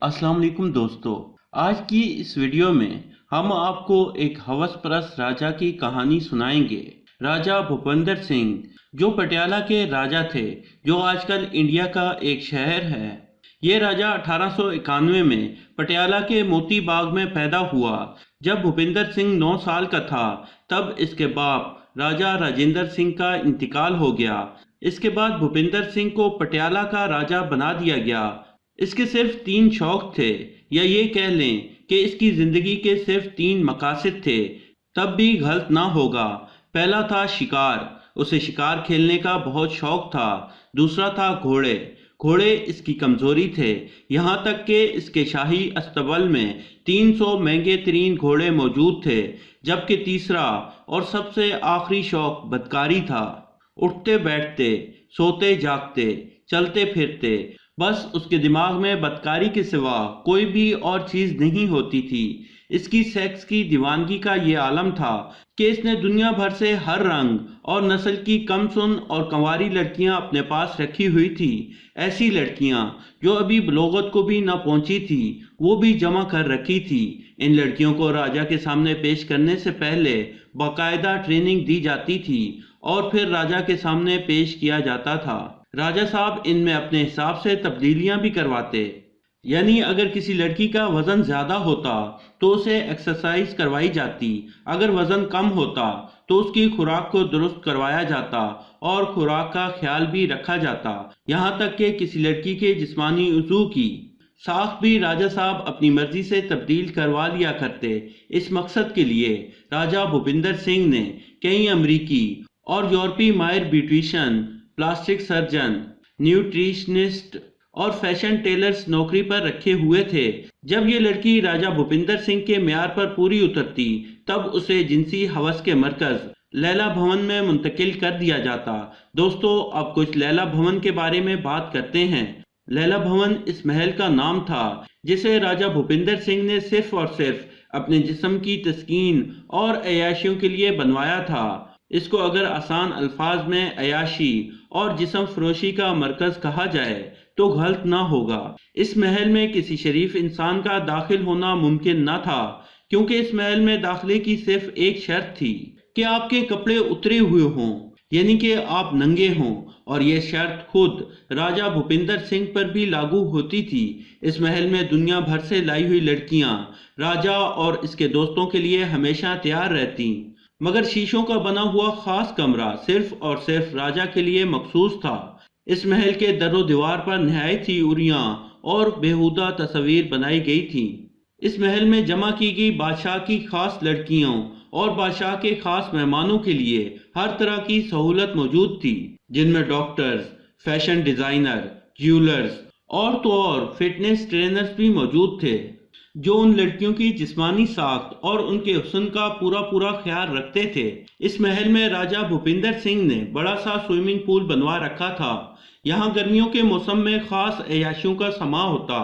अस्सलाम वालेकुम दोस्तों। आज की इस वीडियो में हम आपको एक हवस परस्त राजा की कहानी सुनाएंगे। राजा भूपेंद्र सिंह जो पटियाला के राजा थे, जो आजकल इंडिया का एक शहर है। ये राजा 1891 में पटियाला के मोती बाग में पैदा हुआ। जब भूपेंद्र सिंह 9 साल का था तब इसके बाप राजा राजेंद्र सिंह का इंतकाल हो गया। इसके बाद भूपेंद्र सिंह को पटियाला का राजा बना दिया गया। इसके सिर्फ 3 शौक थे, या ये कह लें कि इसकी जिंदगी के सिर्फ 3 मकासद थे, तब भी गलत ना होगा। पहला था शिकार, उसे शिकार खेलने का बहुत शौक था। दूसरा था घोड़े, घोड़े इसकी कमजोरी थे, यहाँ तक कि इसके शाही अस्तबल में 300 महंगे तरीन घोड़े मौजूद थे। जबकि तीसरा और सबसे आखिरी शौक बदकारी था। उठते बैठते, सोते जागते, चलते फिरते, बस उसके दिमाग में बदकारी के सिवा कोई भी और चीज नहीं होती थी। इसकी सेक्स की दीवानगी का ये आलम था कि इसने दुनिया भर से हर रंग और नस्ल की कमसुन और कंवारी लड़कियां अपने पास रखी हुई थी। ऐसी लड़कियां जो अभी बलोगत को भी न पहुंची थी, वो भी जमा कर रखी थी। इन लड़कियों को राजा के सामने पेश करने से पहले बाकायदा ट्रेनिंग दी जाती थी और फिर राजा के सामने पेश किया जाता था। राजा साहब इनमें अपने हिसाब से तब्दीलियां भी करवाते। यानी अगर किसी लड़की का वजन ज्यादा होता तो उसे एक्सरसाइज करवाई जाती, अगर वजन कम होता तो उसकी खुराक को दुरुस्त करवाया जाता और खुराक का ख्याल भी रखा जाता। यहाँ तक कि किसी लड़की के जिस्मानी उज़ू की साख भी राजा साहब अपनी मर्जी से तब्दील करवा लिया करते। इस मकसद के लिए राजा भूपेंद्र सिंह ने कई अमरीकी और यूरोपीय माहिर ब्यूटिशियन, प्लास्टिक सर्जन, न्यूट्रिशनिस्ट और फैशन टेलर्स नौकरी पर रखे हुए थे। जब ये लड़की राजा भूपेंद्र सिंह के म्यार पर पूरी उतरती तब उसे जिनसी हवस के मरकज लैला भवन में मुंतकिल कर दिया जाता। दोस्तों, अब कुछ लैला भवन के बारे में बात करते हैं। लैला भवन इस महल का नाम था जिसे राजा भूपेंद्र सिंह ने सिर्फ और सिर्फ अपने जिस्म की तस्कीन और अयाशियों के लिए बनवाया था। इसको अगर आसान अल्फाज में अयाशी और जिस्म फरोशी का मरकज कहा जाए तो गलत ना होगा। इस महल में किसी शरीफ इंसान का दाखिल होना मुमकिन न था, क्योंकि इस महल में दाखिले की सिर्फ एक शर्त थी कि आपके कपड़े उतरे हुए हों, यानी कि आप नंगे हों। और यह शर्त खुद राजा भूपेंद्र सिंह पर भी लागू होती थी। इस महल में दुनिया भर से लाई हुई लड़कियां राजा और इसके दोस्तों के लिए हमेशा तैयार रहती, मगर शीशों का बना हुआ खास कमरा सिर्फ और सिर्फ राजा के लिए मखसूस था। इस महल के दरो दीवार पर नहायत ही उरियां और बेहुदा तस्वीर बनाई गई थी। इस महल में जमा की गई बादशाह की खास लड़कियों और बादशाह के खास मेहमानों के लिए हर तरह की सहूलत मौजूद थी, जिनमें डॉक्टर्स, फैशन डिजाइनर, ज्वेलर्स और तो और फिटनेस ट्रेनर्स भी मौजूद थे, जो उन लड़कियों की जिस्मानी साख्त और उनके हुस्न का पूरा ख्याल रखते थे। इस महल में राजा भूपेंद्र सिंह ने बड़ा सा स्विमिंग पूल बनवा रखा था। यहाँ गर्मियों के मौसम में खास अयाशियों का समा होता।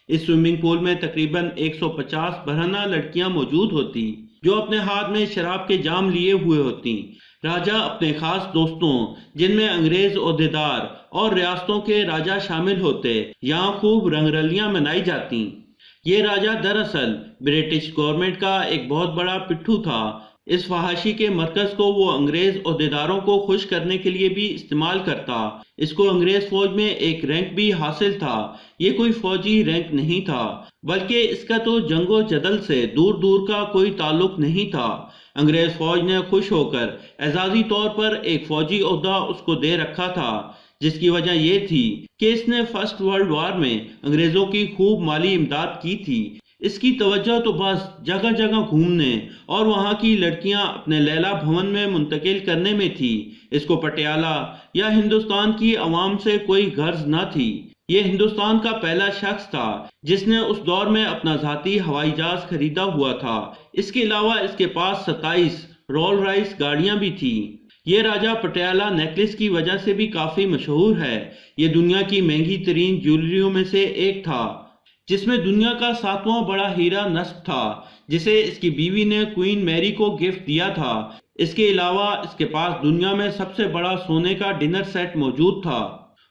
इस स्विमिंग पूल में तकरीबन 150 बरहना लड़कियां मौजूद होती, जो अपने हाथ में शराब के जाम लिए हुए होती। राजा अपने खास दोस्तों, जिनमें अंग्रेज ओहदेदार और रियासतों के राजा शामिल होते, यहाँ खूब रंगरलियां मनाई जाती। ये राजा दरअसल ब्रिटिश गवर्नमेंट का एक बहुत बड़ा पिट्ठू था। इस फहाशी के मरकज को वो अंग्रेज ओहदेदारों को खुश करने के लिए भी इस्तेमाल करता। इसको अंग्रेज फौज में एक रैंक भी हासिल था। ये कोई फौजी रैंक नहीं था, बल्कि इसका तो जंगो जदल से दूर दूर का कोई ताल्लुक नहीं था। अंग्रेज फौज ने खुश होकर एजाजी तौर पर एक फौजी ओहदा उसको दे रखा था, जिसकी वजह यह थी कि इसने फर्स्ट वर्ल्ड वॉर में अंग्रेजों की खूब माली इमदाद की थी। इसकी तवज्जो तो बस जगह जगह घूमने और वहां की लड़कियां अपने लैला भवन में मुंतकिल करने में थी। इसको पटियाला या हिंदुस्तान की अवाम से कोई गर्ज न थी। ये हिंदुस्तान का पहला शख्स था जिसने उस दौर में अपना जाती हवाई जहाज खरीदा हुआ था। इसके अलावा इसके पास 27 रोल राइस गाड़ियां भी थी। ये राजा पटियाला नेकलेस की वजह से भी काफी मशहूर है। ये दुनिया की महंगी तरीन ज्वेलरियों में से एक था, जिसमें दुनिया का 7वां बड़ा हीरा नस्ब था, जिसे इसकी बीवी ने क्वीन मैरी को गिफ्ट दिया था। इसके अलावा इसके पास दुनिया में सबसे बड़ा सोने का डिनर सेट मौजूद था।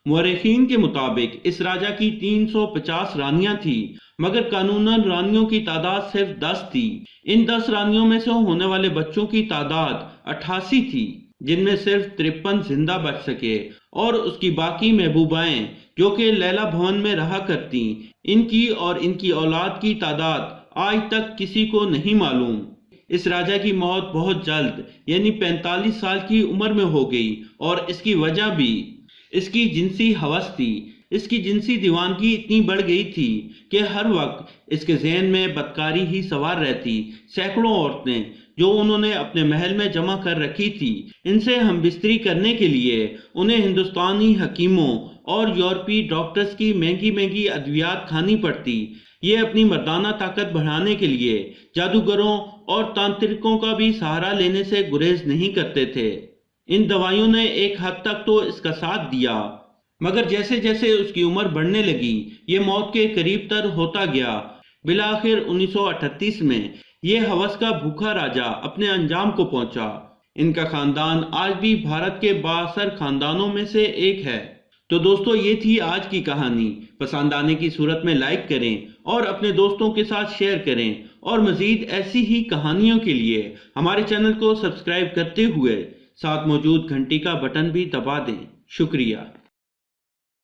مورخین کے مطابق اس راجا کی 350 رانیاں تھیں، مگر قانوناً رانیوں کی تعداد صرف 10 تھی۔ ان 10 رانیوں میں سے ہونے والے بچوں کی تعداد 88 تھی، جن میں صرف 53 زندہ بچ سکے، اور اس کی باقی محبوبائیں جو کہ لیلا بھون میں رہا کرتی، ان کی اور ان کی اولاد کی تعداد آج تک کسی کو نہیں معلوم۔ اس راجا کی موت بہت جلد یعنی 45 سال کی عمر میں ہو گئی، اور اس کی وجہ بھی اس کی جنسی ہوس تھی۔ اس کی جنسی دیوانگی اتنی بڑھ گئی تھی کہ ہر وقت اس کے ذہن میں بدکاری ہی سوار رہتی۔ سینکڑوں عورتیں جو انہوں نے اپنے محل میں جمع کر رکھی تھی، ان سے ہم بستری کرنے کے لیے انہیں ہندوستانی حکیموں اور یورپی ڈاکٹرز کی مہنگی مہنگی ادویات کھانی پڑتی۔ یہ اپنی مردانہ طاقت بڑھانے کے لیے جادوگروں اور تانترکوں کا بھی سہارا لینے سے گریز نہیں کرتے تھے۔ ان دوائیوں نے ایک حد تک تو اس کا ساتھ دیا، مگر جیسے جیسے اس کی عمر بڑھنے لگی، یہ موت کے قریب تر ہوتا گیا۔ بالآخر 1938 میں یہ ہوس کا بھوکا راجا اپنے انجام کو پہنچا۔ ان کا خاندان آج بھی بھارت کے بااثر خاندانوں میں سے ایک ہے۔ تو دوستو، یہ تھی آج کی کہانی۔ پسند آنے کی صورت میں لائک کریں اور اپنے دوستوں کے ساتھ شیئر کریں، اور مزید ایسی ہی کہانیوں کے لیے ہمارے چینل کو سبسکرائب کرتے ہوئے ساتھ موجود گھنٹی کا بٹن بھی دبا دیں۔ شکریہ۔